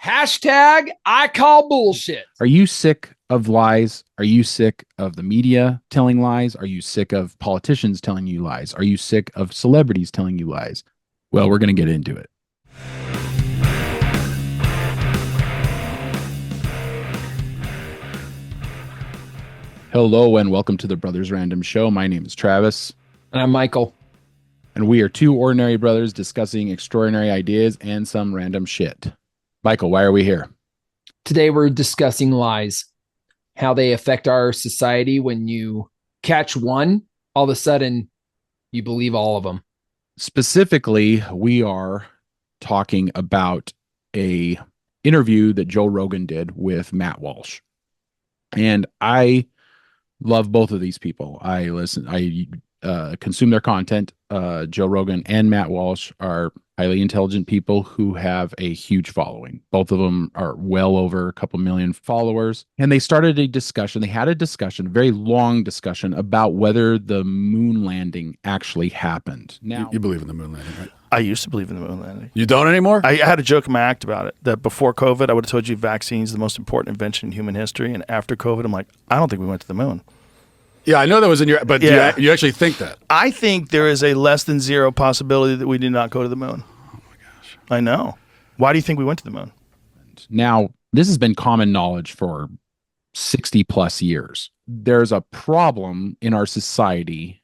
Hashtag I call bullshit. Are you sick of lies? Are you sick of the media telling lies? Are you sick of politicians telling you lies? Are you sick of celebrities telling you lies? Well, we're going to get into it. Hello and welcome to the Brothers Random Show. My name is Travis. And I'm Michael. And we are two ordinary brothers discussing extraordinary ideas and some random shit. Michael, why are we here? Today we're discussing lies, how they affect our society. When you catch one, all of a sudden you believe all of them. Specifically, we are talking about a interview that Joe Rogan did with Matt Walsh. And I love both of these people. I consume their content. Joe Rogan and Matt Walsh are highly intelligent people who have a huge following. Both of them are well over a couple million followers. And they started a discussion. They had a discussion, a very long discussion about whether the moon landing actually happened. Now, you believe in the moon landing, right? I used to believe in the moon landing. You don't anymore? I had a joke in my act about it, that before COVID, I would have told you vaccines are the most important invention in human history. And after COVID, I'm like, I don't think we went to the moon. Yeah, I know that was in your, but yeah. you actually think that? I think there is a less than zero possibility that we did not go to the moon. Oh my gosh. I know. Why do you think we went to the moon? Now, this has been common knowledge for 60 plus years. There's a problem in our society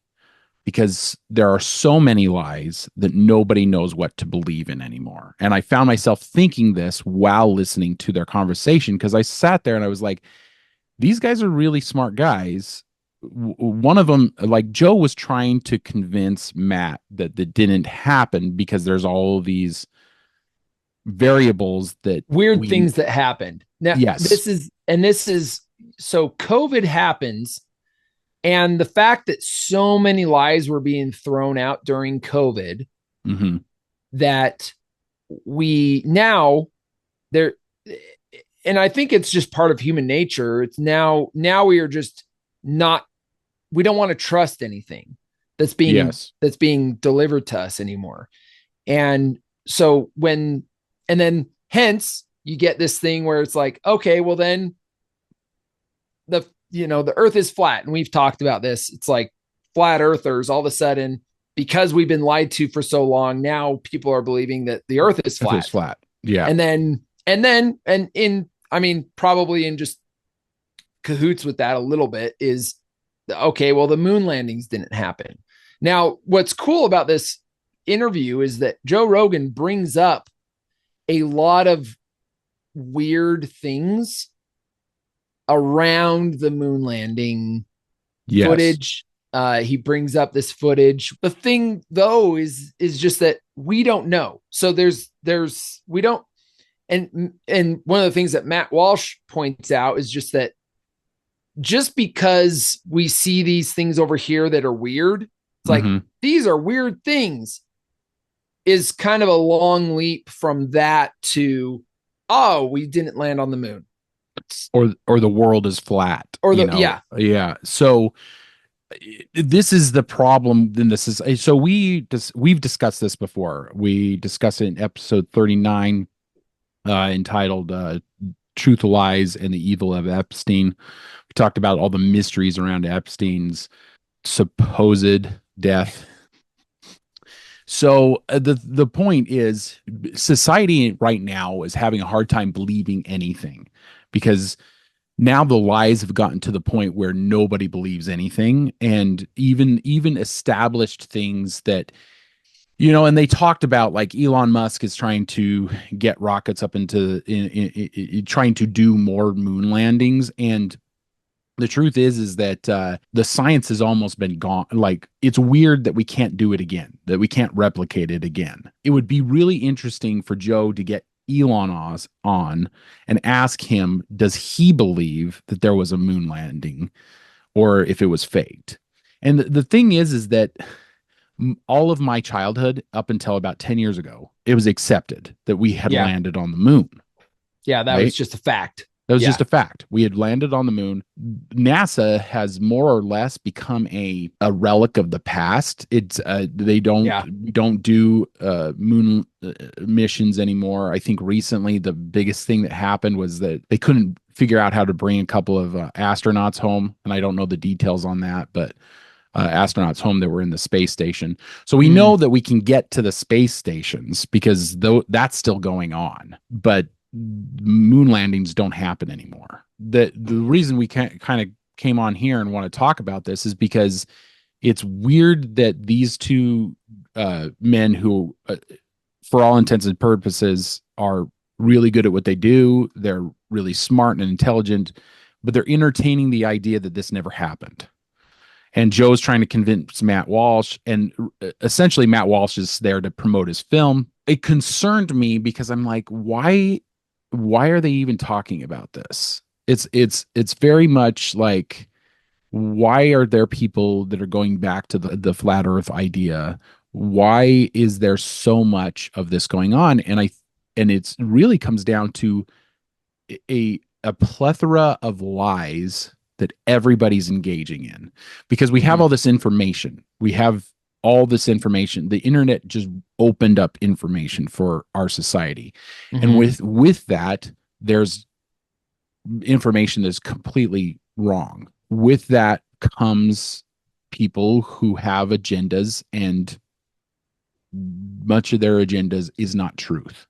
because there are so many lies that nobody knows what to believe in anymore. And I found myself thinking this while listening to their conversation, because I sat there and I was like, these guys are really smart guys. One of them, like Joe, was trying to convince Matt that didn't happen because there's all these variables that weird things that happened. Now, yes, this is so COVID happens, and the fact that so many lies were being thrown out during COVID, that we now there, and I think it's just part of human nature. It's now we are just not. We don't want to trust anything that's being delivered to us anymore. And so then hence you get this thing where it's like, okay, well then the earth is flat. And we've talked about this. It's like flat earthers all of a sudden, because we've been lied to for so long. Now people are believing that the earth is flat. It's flat. Yeah. Probably in just cahoots with that a little bit is, okay, well, the moon landings didn't happen. Now, what's cool about this interview is that Joe Rogan brings up a lot of weird things around the moon landing footage. He brings up this footage. The thing, though, is just that we don't know. So we don't. And one of the things that Matt Walsh points out is just that just because we see these things over here that are weird, it's like, these are weird things, is kind of a long leap from that to, oh, we didn't land on the moon. Or the world is flat. Yeah. So this is the problem. Then we've discussed this before. We discussed it in episode 39, entitled Truth, Lies, and the Evil of Epstein. We talked about all the mysteries around Epstein's supposed death. So the point is, society right now is having a hard time believing anything, because now the lies have gotten to the point where nobody believes anything. And even established things that, and they talked about, like, Elon Musk is trying to get rockets up into trying to do more moon landings. And the truth is that the science has almost been gone. Like, it's weird that we can't do it again, that we can't replicate it again. It would be really interesting for Joe to get Elon on and ask him, does he believe that there was a moon landing or if it was faked? And the thing is that all of my childhood, up until about 10 years ago, it was accepted that we had landed on the moon. Yeah, that was just a fact. That was just a fact. We had landed on the moon. NASA has more or less become a relic of the past. It's we don't do moon missions anymore. I think recently the biggest thing that happened was that they couldn't figure out how to bring a couple of astronauts home, and I don't know the details on that, but astronauts home that were in the space station. So we know that we can get to the space stations because that's still going on, but moon landings don't happen anymore. The reason we kind of came on here and want to talk about this is because it's weird that these two men who, for all intents and purposes, are really good at what they do. They're really smart and intelligent, but they're entertaining the idea that this never happened. And Joe's trying to convince Matt Walsh, and essentially Matt Walsh is there to promote his film. It concerned me because I'm like, why are they even talking about this? It's very much like, why are there people that are going back to the flat earth idea? Why is there so much of this going on? And it really comes down to a plethora of lies that everybody's engaging in, because we have all this information. We have all this information. The internet just opened up information for our society. And with that, there's information that's completely wrong. With that comes people who have agendas, and much of their agendas is not truth.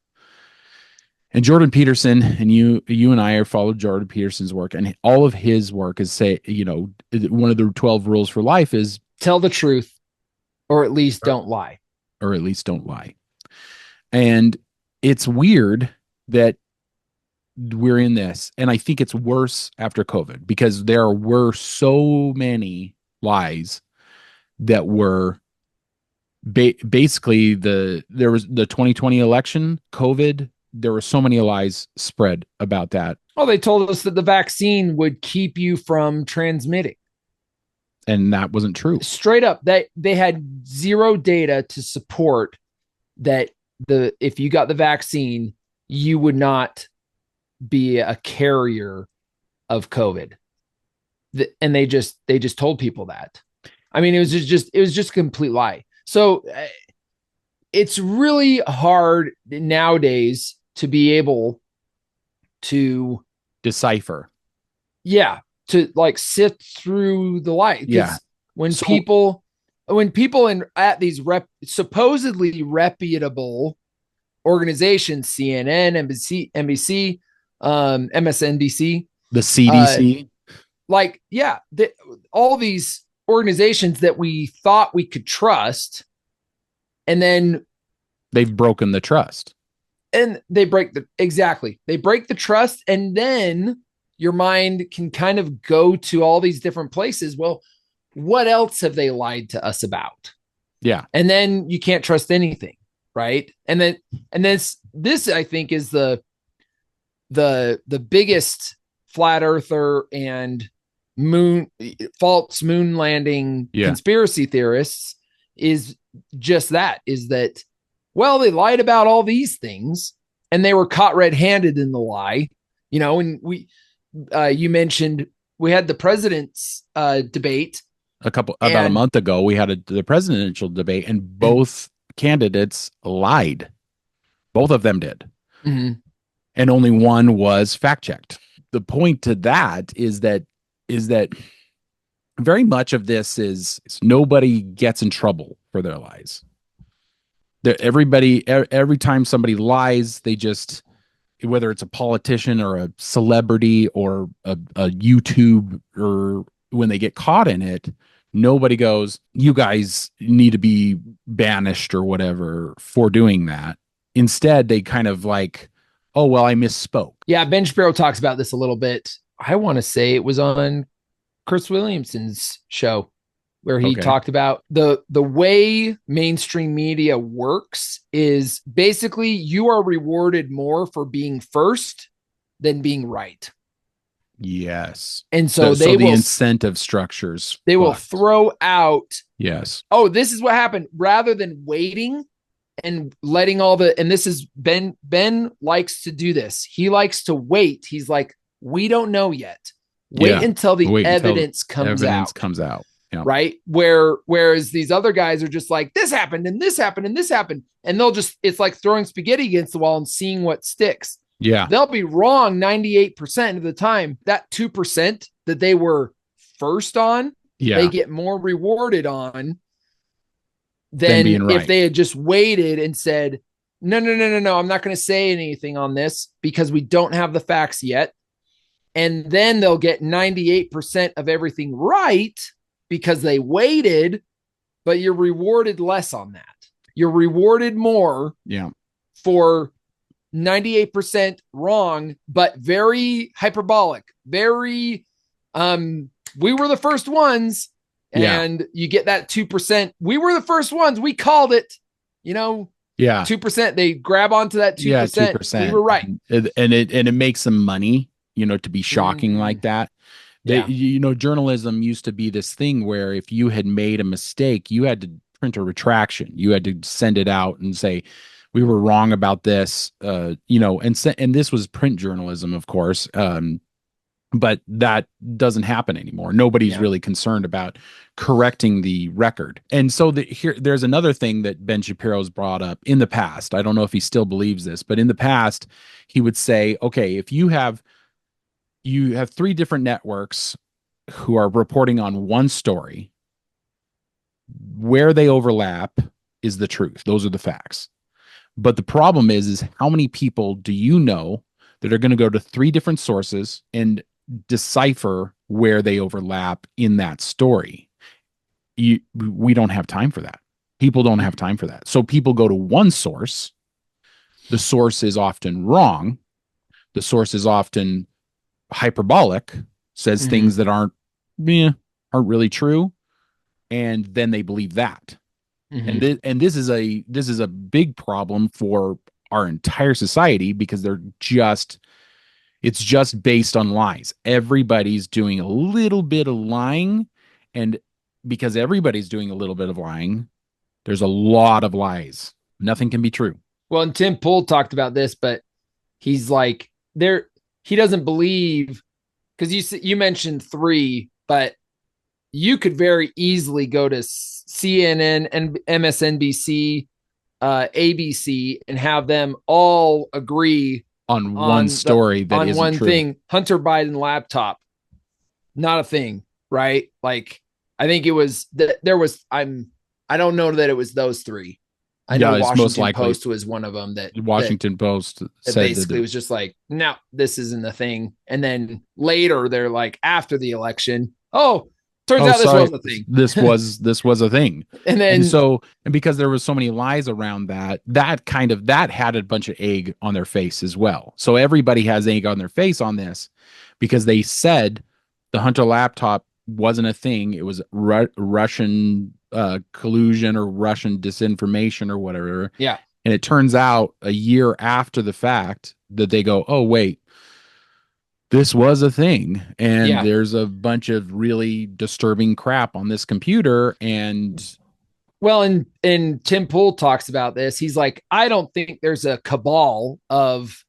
And Jordan Peterson, and you and I have followed Jordan Peterson's work, and all of his work is one of the 12 rules for life is tell the truth, or at least don't lie. And it's weird that we're in this. And I think it's worse after COVID, because there were so many lies that were basically there was the 2020 election, COVID. There were so many lies spread about that. Oh, they told us that the vaccine would keep you from transmitting. And that wasn't true. Straight up, they had zero data to support that if you got the vaccine, you would not be a carrier of COVID. And they just told people that. I mean, it was just a complete lie. So it's really hard nowadays to be able to decipher. Yeah. To like sift through the light. Yeah. When people at these supposedly reputable organizations, CNN, NBC, MSNBC, the CDC, all these organizations that we thought we could trust, and then they've broken the trust. And they break the trust, and then your mind can kind of go to all these different places. Well, what else have they lied to us about? Yeah. And then you can't trust anything, right? And this I think is the biggest flat earther and false moon landing conspiracy theorists is just that, well, they lied about all these things and they were caught red-handed in the lie, and you mentioned we had the president's debate about a month ago. We had the presidential debate, and both candidates lied. Both of them did. Mm-hmm. And only one was fact-checked. The point to that is that very much of this is nobody gets in trouble for their lies. Every time somebody lies, they just, whether it's a politician or a celebrity or a YouTube, or when they get caught in it, nobody goes, you guys need to be banished or whatever for doing that. Instead, they kind of like, oh, well, I misspoke. Yeah, Ben Shapiro talks about this a little bit. I want to say it was on Chris Williamson's show, where he talked about the way mainstream media works is basically you are rewarded more for being first than being right. Yes. And so the incentive structures. They will throw out. Yes. Oh, this is what happened, rather than waiting and letting and this is Ben likes to do this. He likes to wait. He's like, We don't know yet. Wait until the evidence comes out. Yeah. Right. Whereas these other guys are just like, this happened and this happened and this happened. And it's like throwing spaghetti against the wall and seeing what sticks. Yeah. They'll be wrong 98% of the time. That 2% that they were first on, they get more rewarded on than if they had just waited and said, no, I'm not going to say anything on this because we don't have the facts yet. And then they'll get 98% of everything right because they waited, but you're rewarded less on that. You're rewarded more for 98% wrong, but very hyperbolic, very, we were the first ones, and you get that 2%. We were the first ones. We called it, 2%. They grab onto that 2%. Yeah, 2%. We were right. And it makes them money, to be shocking like that. Journalism used to be this thing where if you had made a mistake, you had to print a retraction. You had to send it out and say, we were wrong about this, and this was print journalism, of course. But that doesn't happen anymore. Nobody's really concerned about correcting the record. And so there's another thing that Ben Shapiro's brought up in the past. I don't know if he still believes this, but in the past, he would say, okay, if you have 3 different networks who are reporting on one story, where they overlap is the truth. Those are the facts. But the problem is how many people do you know that are going to go to 3 different sources and decipher where they overlap in that story? We don't have time for that. People don't have time for that. So people go to one source. The source is often wrong. The source is often hyperbolic, says things that aren't really true, and then they believe that. And this is a big problem for our entire society because it's just based on lies. Everybody's doing a little bit of lying, and because everybody's doing a little bit of lying, there's a lot of lies. Nothing can be true. Well, and Tim Pool talked about this, but he's like, he doesn't believe, because you mentioned 3, but you could very easily go to CNN and MSNBC, ABC, and have them all agree on one story that isn't true. Thing. Hunter Biden laptop, not a thing, right? Like, I think it was there was. I don't know that it was those 3. I know Washington Post was one of them. Washington Post said basically was just like, no, this isn't a thing. And then later they're like, after the election, turns out this was a thing. This was a thing. And because there was so many lies around that had a bunch of egg on their face as well. So everybody has egg on their face on this because they said the Hunter laptop wasn't a thing. It was Russian collusion or Russian disinformation or whatever. Yeah. And it turns out a year after the fact that they go, oh, wait, this was a thing. And there's a bunch of really disturbing crap on this computer. And well, and Tim Pool talks about this. He's like, I don't think there's a cabal of,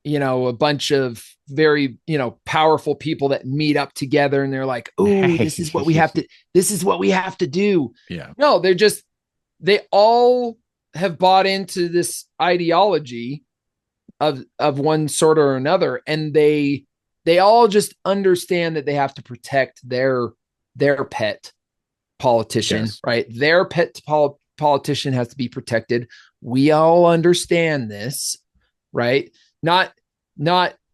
a bunch of very, powerful people that meet up together and they're like, oh, this is what we have to do. Yeah. No, they all have bought into this ideology of one sort or another. And they all just understand that they have to protect their pet politician, right? Their pet politician has to be protected. We all understand this, right?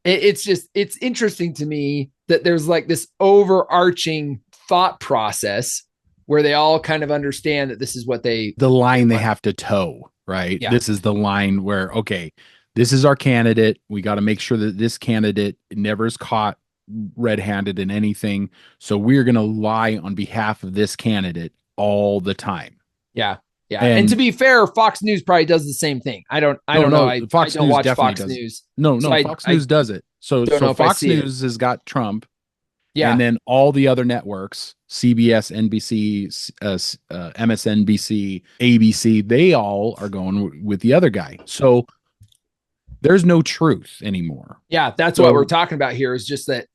It's interesting to me that there's like this overarching thought process where they all kind of understand that this is what the line they have to toe, right? Yeah. This is the line where, okay, this is our candidate. We got to make sure that this candidate never is caught red-handed in anything. So we're going to lie on behalf of this candidate all the time. Yeah. Yeah. And to be fair, Fox News probably does the same thing. I don't know. I don't watch Fox News. No, Fox News does it. So Fox News has got Trump. Yeah. And then all the other networks, CBS, NBC, MSNBC, ABC, they all are going with the other guy. So There's no truth anymore. Yeah, that's what we're talking about here, is just that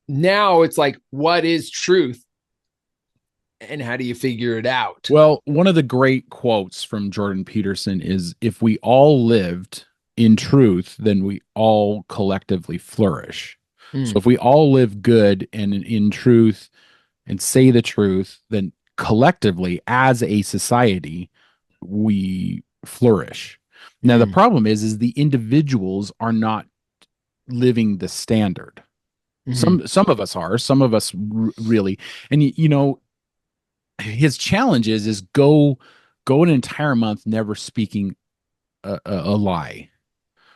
now it's like, what is truth? And how do you figure it out? Well, one of the great quotes from Jordan Peterson is, if we all lived in truth, then we all collectively flourish. So if we all live good and in truth and say the truth, then collectively as a society, we flourish. Now, the problem is the individuals are not living the standard. Some of us are, some of us really, and you know, his challenge is go an entire month never speaking a lie,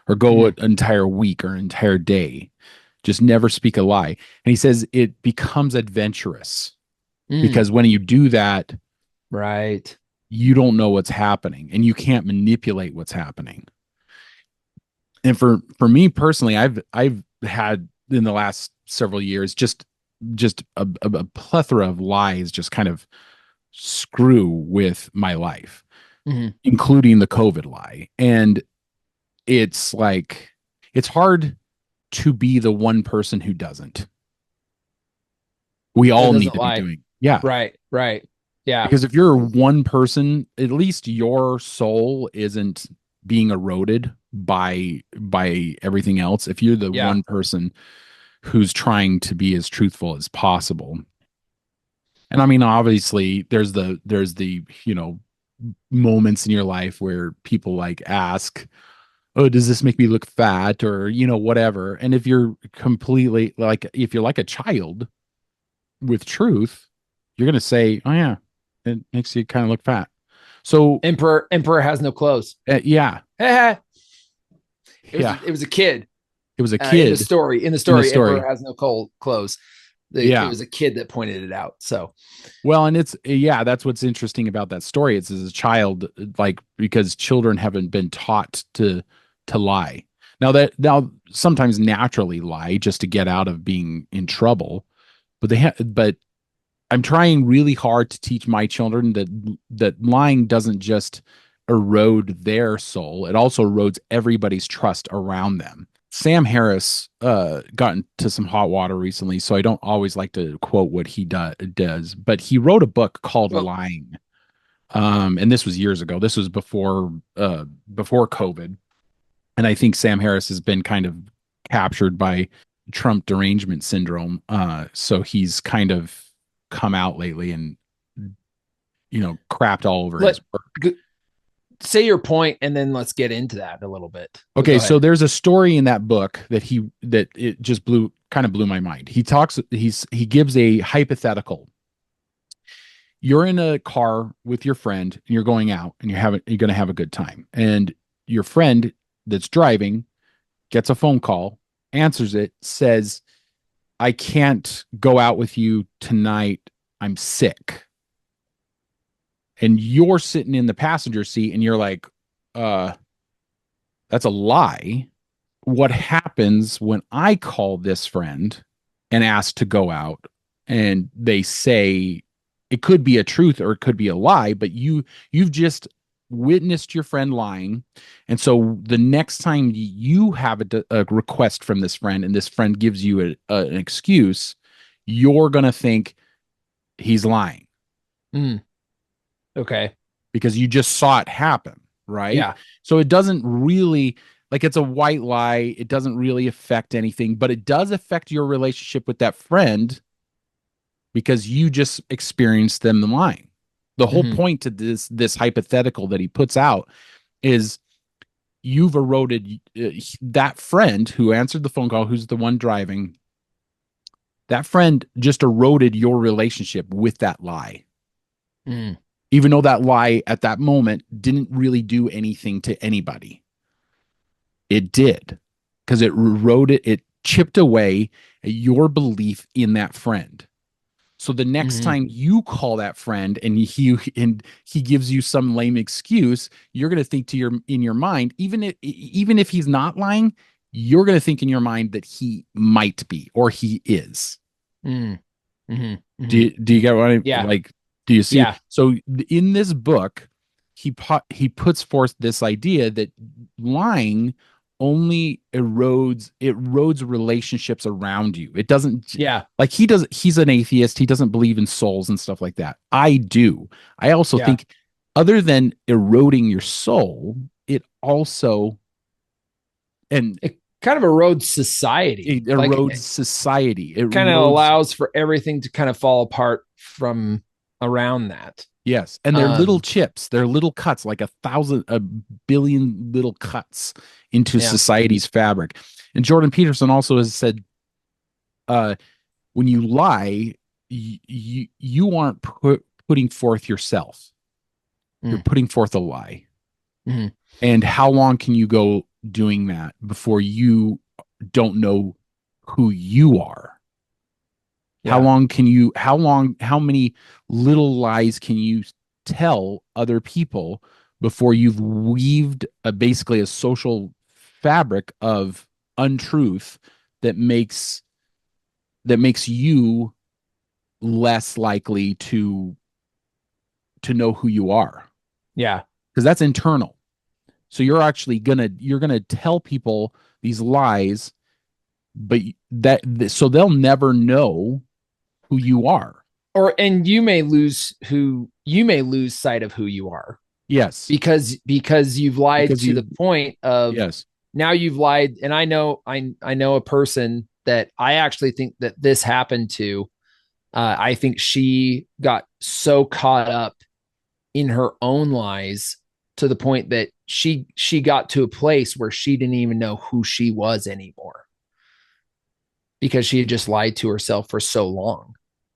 or go an entire week or an entire day, just never speak a lie. And he says it becomes adventurous because when you do that, right, you don't know what's happening and you can't manipulate what's happening. And for me personally, I've had in the last several years just a plethora of lies just kind of screw with my life, including the COVID lie. And it's like, it's hard to be the one person who doesn't. We all need to be doing. Yeah. Right. Yeah. Because if you're one person, at least your soul isn't being eroded by everything else. If you're the one person who's trying to be as truthful as possible. And I mean, obviously there's the, you know, moments in your life where people like ask, oh, does this make me look fat, or, you know, whatever. And if you're completely like, if you're like a child with truth, you're going to say, oh yeah, it makes you kind of look fat. So Emperor has no clothes. Yeah. It was a kid. It was a kid in the story. Emperor has no clothes. It was a kid that pointed it out. So, well, and it's, that's what's interesting about that story. It's as a child, like, because children haven't been taught to lie. Now sometimes naturally lie just to get out of being in trouble, but I'm trying really hard to teach my children that lying doesn't just erode their soul. It also erodes everybody's trust around them. Sam Harris got into some hot water recently, so I don't always like to quote what he does, but he wrote a book called Lying. And this was years ago. This was before COVID. And I think Sam Harris has been kind of captured by Trump derangement syndrome. So he's kind of come out lately and, you know, crapped all over his work. Say your point, and then let's get into that a little bit. Okay, so there's a story in that book that it just blew my mind. He gives a hypothetical. You're in a car with your friend and you're going out and you're going to have a good time. And your friend that's driving gets a phone call, answers it, says, I can't go out with you tonight. I'm sick. And you're sitting in the passenger seat and you're like, that's a lie. What happens when I call this friend and ask to go out and they say it could be a truth or it could be a lie, but you've just witnessed your friend lying. And so the next time you have a request from this friend and this friend gives you an excuse, you're going to think he's lying. Okay. Because you just saw it happen, right? Yeah. So it doesn't really, like, it's a white lie. It doesn't really affect anything, but it does affect your relationship with that friend because you just experienced them lying. The whole point to this hypothetical that he puts out is you've eroded that friend who answered the phone call, who's the one driving. That friend just eroded your relationship with that lie. Even though that lie at that moment didn't really do anything to anybody. It did, because it eroded, it chipped away at your belief in that friend. So the next time you call that friend and he gives you some lame excuse, you're going to think in your mind, even if he's not lying, you're going to think in your mind that he might be or he is. Do you get what I like? Do you see? Yeah. So in this book, he puts forth this idea that lying only erodes relationships around you. It doesn't. Yeah. Like he's an atheist. He doesn't believe in souls and stuff like that. I do. I also think other than eroding your soul, it also it kind of erodes society. It erodes society. It kind of allows for everything to kind of fall apart from around that. Yes. And they're little chips. They're little cuts, like a billion little cuts into society's fabric. And Jordan Peterson also has said, when you lie, you aren't putting forth yourself. You're putting forth a lie. Mm-hmm. And how long can you go doing that before you don't know who you are? How many little lies can you tell other people before you've weaved basically a social fabric of untruth that makes you less likely to know who you are? Yeah. Because that's internal. So you're actually gonna tell people these lies, but so they'll never know who you are. And you may lose sight of who you are. Yes. Because you've lied to the point of now you've lied. And I know a person that I actually think that this happened to. I think she got so caught up in her own lies to the point that she got to a place where she didn't even know who she was anymore, because she had just lied to herself for so long.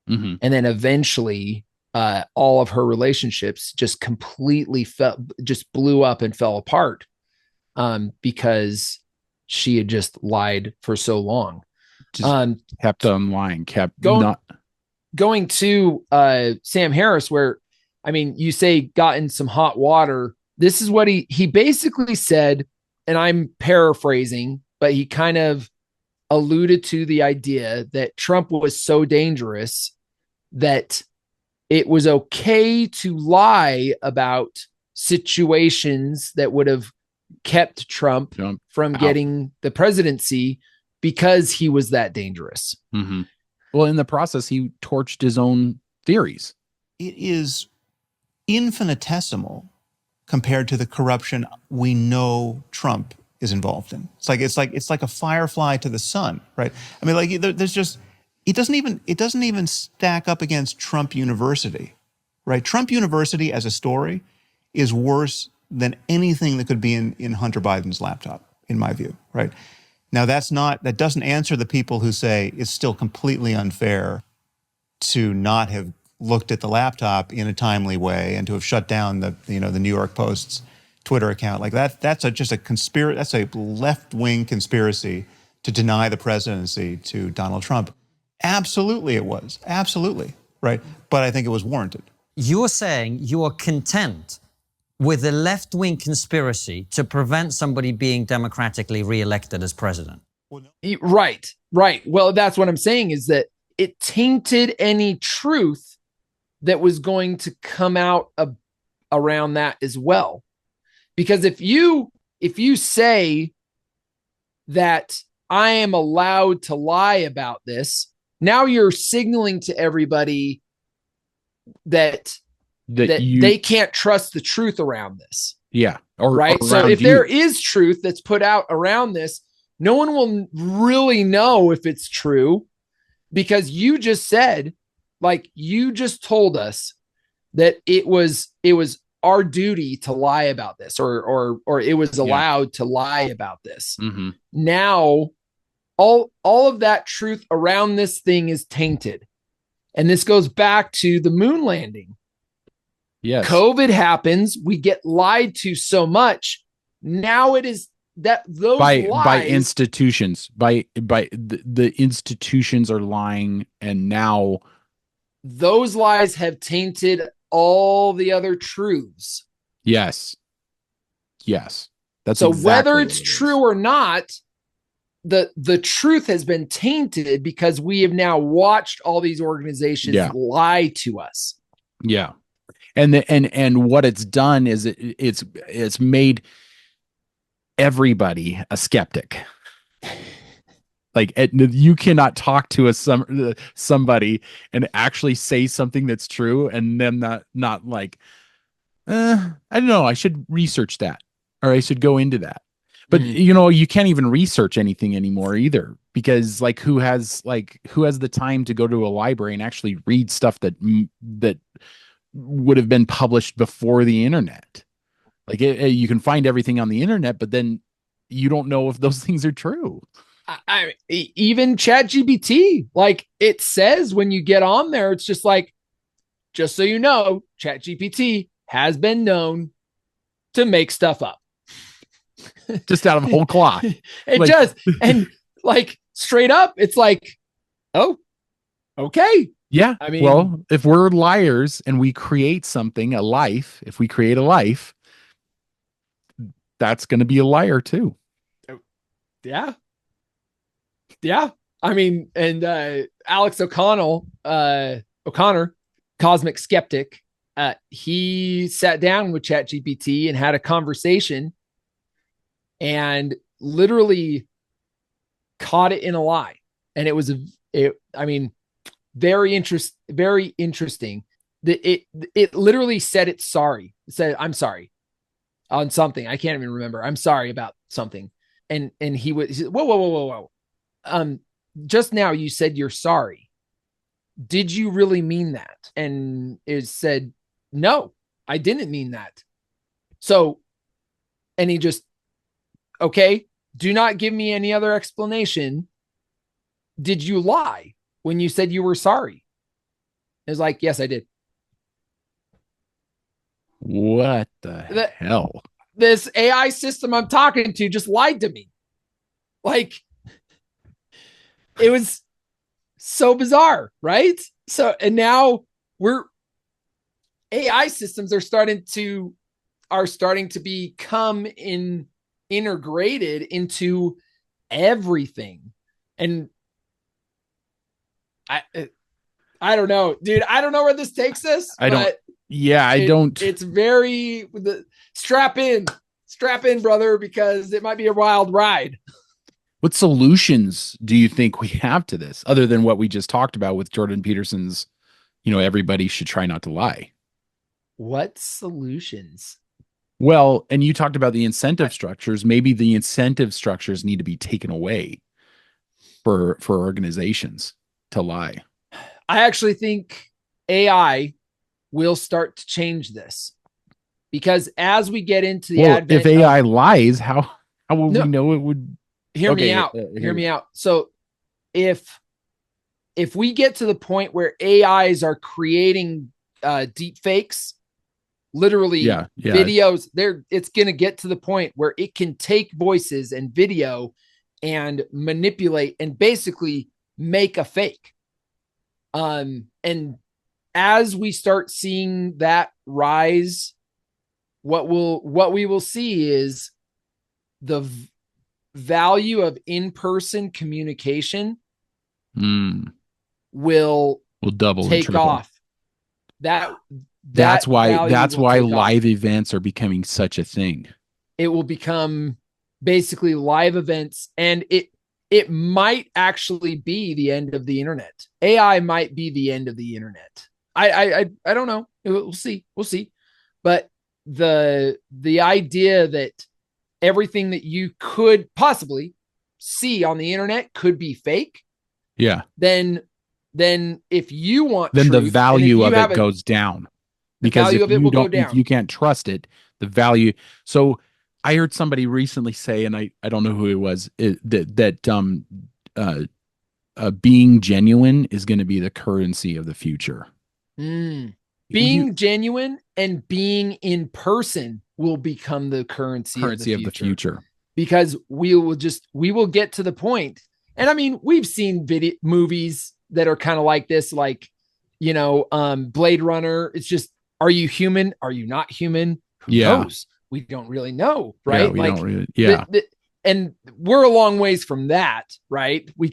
Mm-hmm. And then eventually all of her relationships just completely blew up and fell apart because she had just lied for so long. Kept on lying, going to Sam Harris, where, I mean, you say got in some hot water. This is what he basically said, and I'm paraphrasing, but he kind of alluded to the idea that Trump was so dangerous that it was okay to lie about situations that would have kept Trump from getting the presidency because he was that dangerous. Mm-hmm. Well, in the process, he torched his own theories. It is infinitesimal compared to the corruption we know Trump is involved in. It's like a firefly to the sun, right? I mean, like there's just it doesn't even stack up against Trump University, right? Trump University as a story is worse than anything that could be in Hunter Biden's laptop, in my view, right? Now that doesn't answer the people who say it's still completely unfair to not have looked at the laptop in a timely way and to have shut down the New York Post's Twitter account. Like that's just a conspiracy. That's a left-wing conspiracy to deny the presidency to Donald Trump. Absolutely it was. Absolutely. Right. But I think it was warranted. You're saying you are content with a left-wing conspiracy to prevent somebody being democratically reelected as president? Right. Well, that's what I'm saying, is that it tainted any truth that was going to come out around that as well. Because if you say that I am allowed to lie about this, now you're signaling to everybody that they can't trust the truth around this. Yeah. Right. So if there is truth that's put out around this, no one will really know if it's true, because you just said, like, you just told us that it was our duty to lie about this, or it was allowed to lie about this. Mm-hmm. Now all of that truth around this thing is tainted. And this goes back to the moon landing. Yes. COVID happens. We get lied to so much. Now it is that those lies by institutions, by the institutions are lying, and now those lies have tainted all the other truths. Yes. That's so exactly whether it's true or not, the truth has been tainted because we have now watched all these organizations lie to us. Yeah. And what it's done is it's made everybody a skeptic. Like you cannot talk to somebody and actually say something that's true and then not like, I don't know, I should research that, or I should go into that. But you can't even research anything anymore either, because like who has the time to go to a library and actually read stuff that would have been published before the internet? Like you can find everything on the internet, but then you don't know if those things are true. Even ChatGPT, like it says when you get on there, it's just like, just so you know, ChatGPT has been known to make stuff up. Just out of whole cloth. It does. And like straight up, it's like, oh, okay. Yeah. I mean, well, if we're liars and we create something, if we create a life, that's going to be a liar too. Yeah. Yeah. I mean, and Alex O'Connor, Cosmic Skeptic, he sat down with ChatGPT and had a conversation and literally caught it in a lie. And it was very interesting. It literally said it's sorry. It said, I'm sorry on something. I can't even remember. I'm sorry about something. And he said, whoa. Just now you said you're sorry. Did you really mean that? And it said, no, I didn't mean that. So, and he just, okay, do not give me any other explanation. Did you lie when you said you were sorry? It's like, yes, I did. What the hell? This AI system I'm talking to just lied to me. Like, it was so bizarre, right? So, and now AI systems are starting to become integrated into everything. And I don't know, dude. I don't know where this takes us. It's very strap in, brother, because it might be a wild ride. What solutions do you think we have to this, other than what we just talked about with Jordan Peterson's, everybody should try not to lie? What solutions? Well, and you talked about the incentive structures. Maybe the incentive structures need to be taken away for organizations to lie. I actually think AI will start to change this, because as we get into the advent, if AI lies, how will we know it would? Hear me out. So if we get to the point where AIs are creating deep fakes, literally videos, it's going to get to the point where it can take voices and video and manipulate and basically make a fake. And as we start seeing that rise, what we will see is the value of in-person communication will double take off. That's why live events are becoming such a thing. It will become basically live events, and it might actually be the end of the internet. AI might be the end of the internet. I don't know. We'll see. But the idea that everything that you could possibly see on the internet could be fake. Yeah. Then if you want then truth, the value of it goes down. Because if you can't trust it, the value. So I heard somebody recently say, and I don't know who it was, that being genuine is going to be the currency of the future. Being genuine and being in person will become the currency of the future. Because we will get to the point. And I mean, we've seen movies that are kind of like this, like, Blade Runner. It's just, are you human? Are you not human? Who knows? We don't really know, right? And we're a long ways from that, right? We're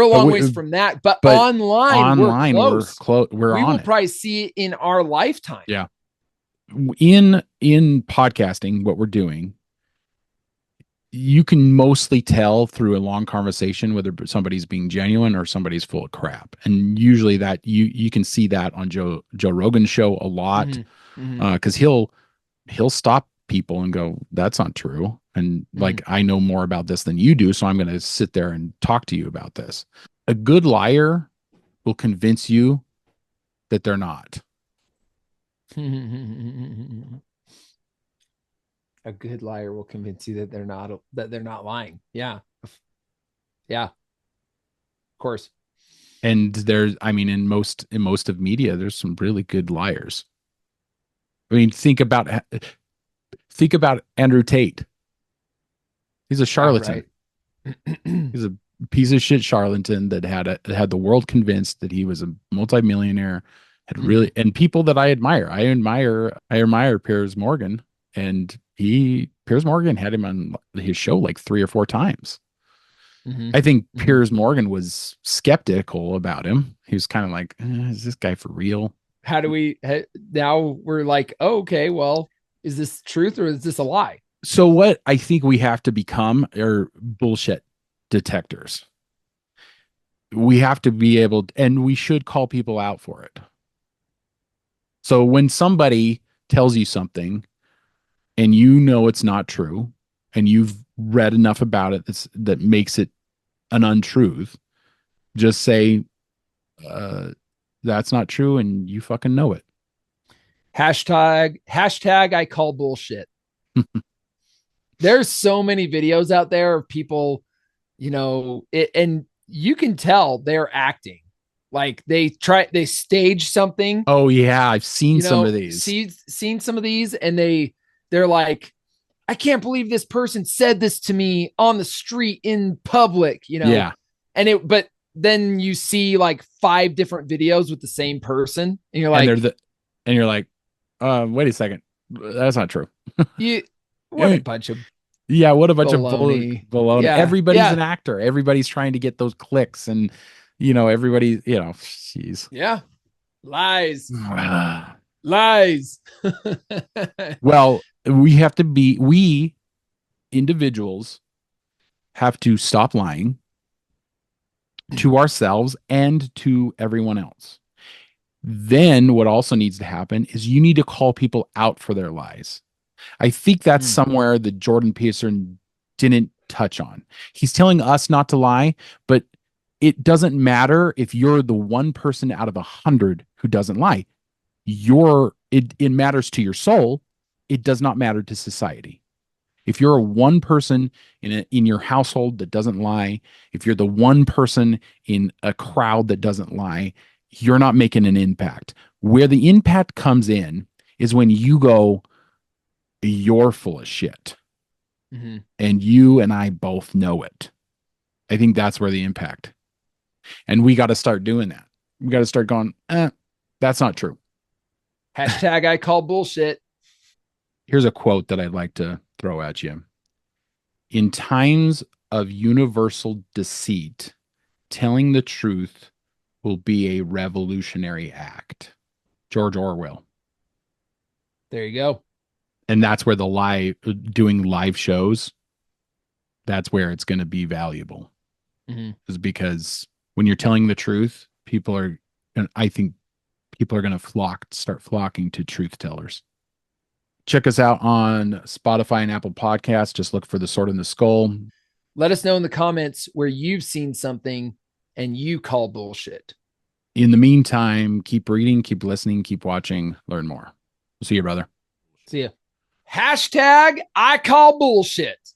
a long ways from that, but online we're close. We will probably see it in our lifetime. Yeah. In podcasting, what we're doing, you can mostly tell through a long conversation whether somebody's being genuine or somebody's full of crap. And usually that you can see that on Joe Rogan's show a lot. Because he'll stop people and go, that's not true. And like, I know more about this than you do, so I'm going to sit there and talk to you about this. A good liar will convince you that they're not. A good liar will convince you that they're not lying. Yeah. Yeah. Of course. And there's, I mean, in most of media, there's some really good liars. I mean, think about Andrew Tate. He's a charlatan. Right. He's a piece of shit charlatan that had the world convinced that he was a multimillionaire. Had really, and people that I admire. I admire Piers Morgan, and Piers Morgan had him on his show like 3 or 4 times. I think Piers Morgan was skeptical about him. He was kind of like, is this guy for real? How do we now we're like, oh, okay, well, is this truth or is this a lie? So what I think we have to become are bullshit detectors. We have to be able, and we should call people out for it. So when somebody tells you something and you know it's not true, and you've read enough about it that makes it an untruth, just say, that's not true, and you fucking know it. Hashtag I call bullshit. There's so many videos out there of people, and you can tell they're acting. Like they stage something. Oh yeah, I've seen some of these. Seen some of these, and they're like, I can't believe this person said this to me on the street in public, Yeah. But then you see like 5 different videos with the same person, and you're like, and you're like, wait a second, that's not true. What a bunch of baloney. Yeah. Everybody's an actor. Everybody's trying to get those clicks, and everybody, jeez. Yeah. Lies. Lies. Well, we individuals have to stop lying to ourselves and to everyone else. Then what also needs to happen is you need to call people out for their lies. I think that's somewhere that Jordan Peterson didn't touch on. He's telling us not to lie, but it doesn't matter if you're the one person out of 100 who doesn't lie. It matters to your soul. It does not matter to society. If you're one person in your household that doesn't lie, if you're the one person in a crowd that doesn't lie, you're not making an impact. Where the impact comes in is when you go, you're full of shit. And you and I both know it. I think that's where the impact. And we got to start doing that. We got to start going, that's not true. Hashtag I call bullshit. Here's a quote that I'd like to throw at you. In times of universal deceit, telling the truth will be a revolutionary act. George Orwell. There you go. And that's where doing live shows, that's where it's going to be valuable. Is because when you're telling the truth, I think people are going to start flocking to truth tellers. Check us out on Spotify and Apple Podcasts. Just look for The Sword in the Skull. Let us know in the comments where you've seen something and you call bullshit. In the meantime, keep reading, keep listening, keep watching, learn more. See you, brother. See ya. Hashtag I call bullshit.